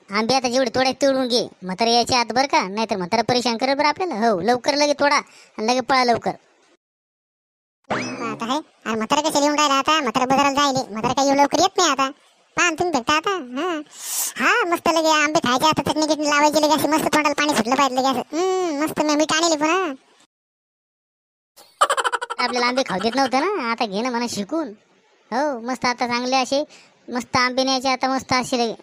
आंबे आता जेवढे तोडाय तोडून घे, म्हातारा यायच्या आत बरं का, नाहीतर म्हातारा परेशान करेल बरं आपल्याला. हो लवकर लगे तोडा आणि लगे पळा लवकर. आता आहे आणि म्हातारा कशा येऊन राहिला आता. म्हातारा बाजाराला जायले, म्हातारा काही लवकर येत नाही आता. पान तुम्ही भेटता आता. हा मस्त लगे आंबे खायचे आता, चटणी गिटणी लावायची लगे, असे मस्त तोंडाला पाणी सुटलं पाहिजे लगे असं. मस्त मी मीठ आणले पुन्हा. आपल्याला आंबे खाऊ देत नव्हतं ना, आता घे ना म्हणा शिकून. हो मस्त आता चांगले असे मस्त आंबे न्यायचे आता, मस्त असे लगे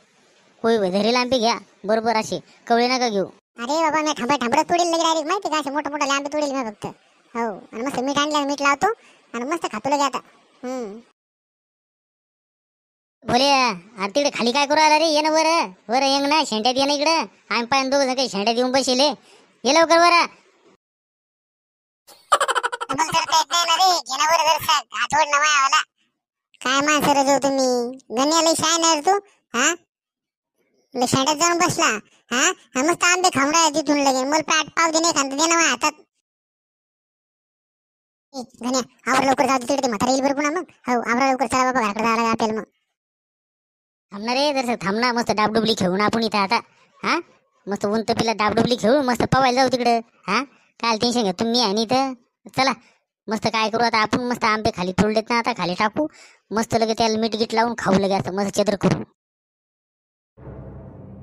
कोई धरेल आंबे घ्या बरोबर, असे कवळे नका घेऊ. अरे बाबा मी थांबडत तोडील लगे डायरेक्ट, माहिती का, असे मोठे मोठे आंबे तोडील मी फक्त. हो आणि मस्त मीठ आणलं, मीठ लावतो आणि मस्त खातो लगे आता. बोले अरे तिकडे खाली काय करू आला रे, ये ना वर वर येंग ना, शेंड्यात ये ना इकडं. आम्ही पाय दोघं काही शेंड्यात येऊन बसले, ये लवकर वर. काय माणसं जाऊ तुम्ही, गण्याला शाय नाही तू. हा शेंड्यात जाऊन बसला. हा मस्त आंबे खाऊन राहिले तिथून लगे. मला पाठ पाव दे नाही खांदा दे ना माझ्या हातात. गण्या आवर लवकर जाऊ तिकडे, म्हातारा येईल बरं पुन्हा मग. हो आवरा लवकर, चला बाबा घराकडे जायला आपल्याला मग. थांबणार रे जर थांबना, मस्त डाबडुबली खेळून आपण इथं आता. हा मस्त ऊन तपीला डाबडुबली खेळू, मस्त पवायला जाऊ तिकडं. हा काय टेन्शन घ्या तुम्ही आणि इथं. चला मस्त काय करू आता आपण, मस्त आंबे खाली तोडलेत ना, आता खाली टाकू मस्त लगे, त्याला मीठ गीट लावून खाऊ लगे असं मस्त चेदर करू.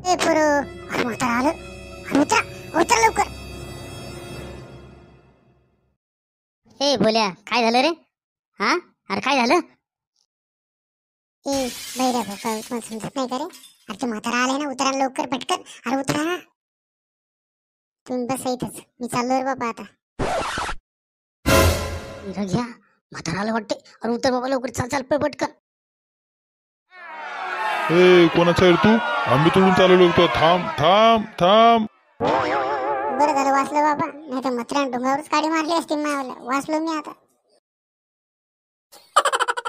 म्हातारा आलं, उतरा उतरा लवकर. ए बोल्या काय झालं रे. हा अरे काय झालं. ए बैरा बाबा मला समजत नाही का रे. अरे तू म्हातारा आलाय ना, उतरा लवकर पटकन. अरे उतरा तुम्ही, बस इथंच मी चाललो रे बाबा आता. घ्या म्हातारा आलं वाटते. अरे उतर बाबा लवकर, चाल चाल पटकन. ए कोणाचा आहे तू, आंबे तोडून चालवलो होतो. थांब थांब थांब. बरं झालं वाचलं बाबा, नाही तर म्हाताऱ्याने डोंगरावरच काडी मारली असती मायाला. वाचलो मी आता.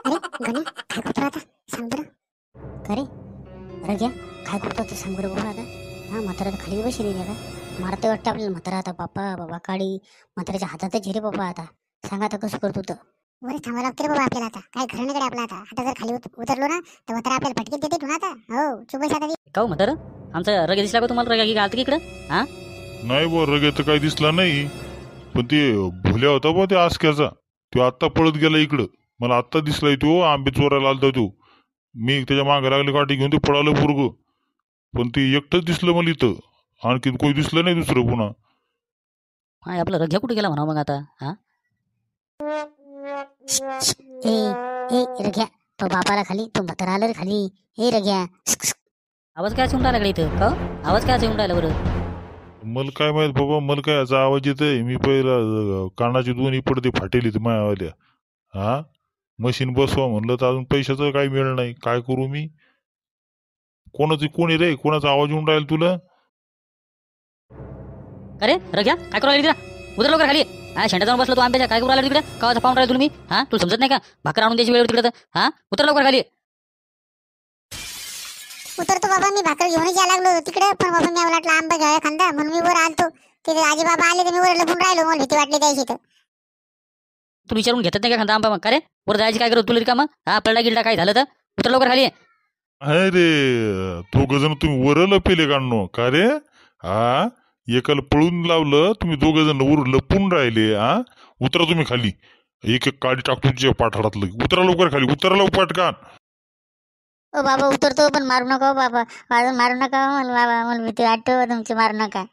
अरे गण्या काय करतो आता, सांग बरं. अरे अरे घ्या काय करतो आता, सांग बरं बघू आता. हा म्हातारा खाली बसली आता, मारते वाटतं आपल्याला म्हातारा आता. बापा बाबा काडी म्हाताऱ्याच्या हातातच झिरे बाबा. आता सांगा आता कसं करतो तर. वर थांबा लागते रे बाबा आपल्याला आता, काय खरं नाही आपला आता. आता जर खाली उतरलो ना तर म्हातारा आपल्याला फटके देते ठेवून आता. हो चुप बस आता. का म्हातारा आमचा रगे दिसला का तुम्हाला, रगा की घालते की इकडं. हा नाही बा रगे तर काही दिसला नाही, पण ते भुल्या होता बा त्या आसक्याचा, तो आत्ता पळत गेला इकडं. मला आत्ता दिसलाय तो, आंबे चोरायला आलता तो. मी त्याच्या मागे लागले काठी घेऊन, ते पळालं पोरग. पण ते एकटंच दिसलं मला इथं, आणखी कोणी दिसलं नाही दुसरं पुन्हा. हा आपला रग्या कुठे गेला म्हणा मग आता. हा ए ए रघ्या तो बापाला खाली, तो म्हातारा आलं रे खाली. ए रघ्या आवाज काय येऊन राहिला इथं का, आवाज काय येऊन राहिला बरं. मला काय माहित बाबा, मला काय याचा आवाज येतोय. मी पहिला कानाची दोन्ही पडदे फाटेली मायावाल्या. हा मशीन बसवा म्हणलं तर अजून पैशाचं काही मिळणार नाही. काय करू मी. कोणी रे, कोणाचा आवाज येऊन राहील तुला. अरे रग्या काय करू राहिली तिला, उतर लवकर खाली. हा शेंडा जाऊन बसलो तू आंब्याच्या, काय करू राहिला तिकडे, कावाचा पाहून राहिला तुम्ही. हा तुला समजत नाही का, भाकर आणून द्यायची वेळ तिकडे. हा उतर लवकर खाली. उतरतो बाबा, मी भाकर घेऊनच यायला लागलो तिकडे. पण बाबा मी वाटलं आंबा घ्यायला खांदा, म्हणून मी वर आलतो. तिथे आजी बाबा आले तर मी वर लपून राहिलो, मला भीती वाटली द्यायची तर. तू विचारून घेतात नाही का खांदा आंबा मग, का रे वर जायची काय करत तुला का मग. हा पडला गिल्डा काय झालं तर उतर लवकर खाली. अरे दोघ जण तुम्ही वर लपेले काढणं का रे. हा एकाला पळून लावलं, तुम्ही दोघ जण वर लपून राहिले. हा उतरा तुम्ही खाली, एक एक काडी टाकतो तुझ्या पाठारातलं. उतरा लवकर खाली, उतरा लवकर पटकन. ओ बाबा उतरतो, पण मारू नका हो बाबा, अजून मारू नका मला बाबा, मला भीती वाटतो तुमची, मारू नका.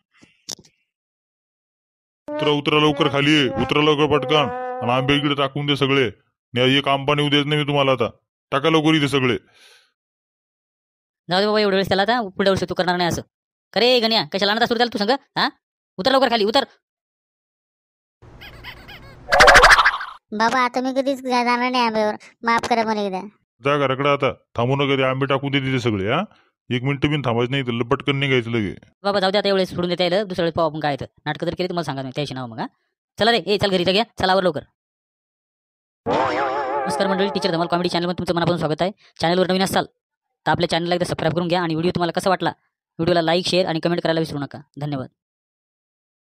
उतरा लवकर खाली, उतरा लवकर पटकन. आणि आंबे इकडे टाकून दे सगळे. एक आंबा नेऊ देत नाही मी तुम्हाला आता. टाका लवकर इथे सगळे. जाऊ दे बाबा, एवढ्या वेळेस त्याला आता पुढल्या वर्षी तू करणार नाही असं. करे गण्या कशाला आणत असतो त्याला तू सांग. हा उतर लवकर खाली, उतर. बाबा आता मी कधीच जाणार नाही आंब्यावर, माफ करा मला एकदा. जा घराकडे आता, थांबू नका. ते आंबे टाकून दे तिथे सगळे. हा एक मिनिट बिन थांबायचं नाही, तर पटकन निघायचं लगे. बाबा जाऊ दे आता, एवढेच सोडून देता येईल. दुसऱ्या वेळेस पाहू आपण काय येतं. नाटकं जर केली तुम्हाला सांगा नाही त्याशी नाव मग. हा चला रे, ए चल घरी घ्या, चला आवर लवकर. नमस्कार मंडळी, टीचर धमाल कॉमेडी चॅनलमध्ये तुमचं मनापासून स्वागत आहे. चॅनलवर नवीन असाल तर आपल्या चॅनलला एकदा सबस्क्राईब करून घ्या आणि व्हिडिओ तुम्हाला कसा वाटला, व्हिडिओला लाईक शेअर आणि कमेंट करायला विसरू नका. धन्यवाद.